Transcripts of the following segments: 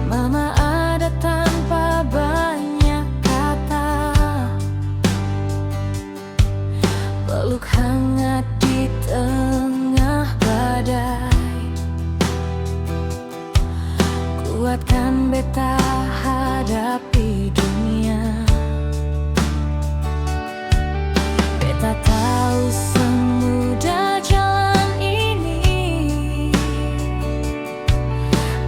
Mama ada tanpa banyak kata, peluk hangat di tengah badai, kuatkan beta hadapi dunia. Beta tahu semudah jalan ini,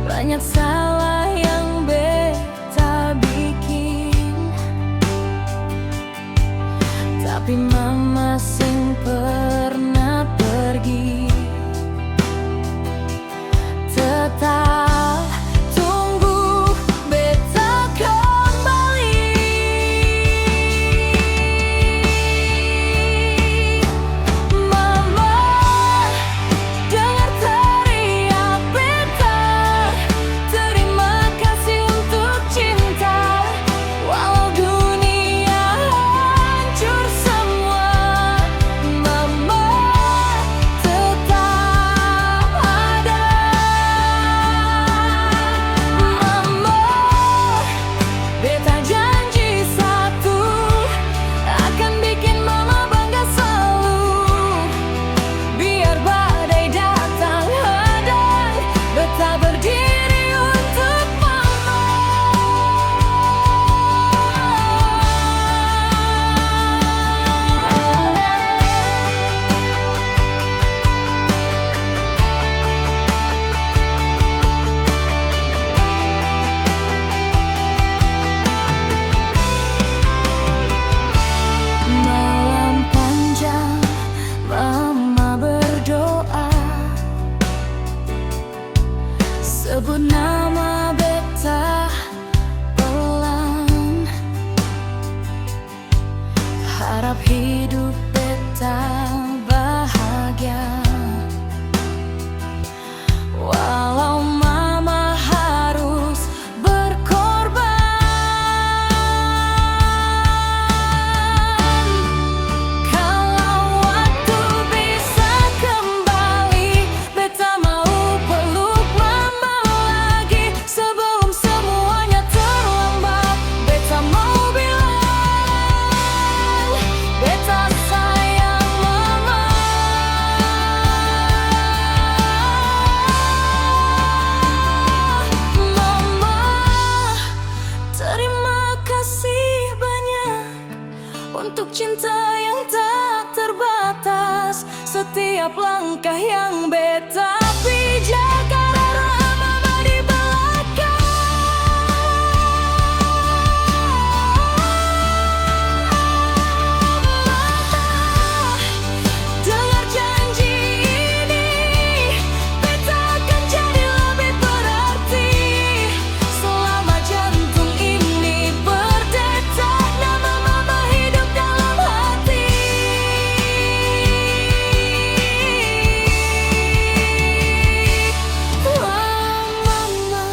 banyak salah yang beta bikin, tapi mama sing pernah pergi. Tetap tunggu beta kembali. Mama, dengar teriak beta, terima kasih untuk cinta. Walau dunia hancur semua, mama tetap ada. Mama, beta janji satu, akan bikin mama bangga selalu. Biar badai datang hadang, beta berdiri untuk mama. Malam panjang, mama berdoa, sebut nama beta pelan, harap hidup beta bahagia. Walau mama harus berkorban, kalau waktu bisa kembali, beta mau peluk mama lagi. Sebelum semuanya terlambat, beta mau bilang, beta sayang mama. Mama, terima kasih banyak untuk cinta yang tak terbatas. Setiap langkah yang beta pijak, karena mama di belakang. Mama, dengar janji ini, beta akan jadi lebih berarti. Selama jantung ini berdetak, nama mama hidup dalam hati. Mama,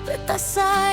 beta sayang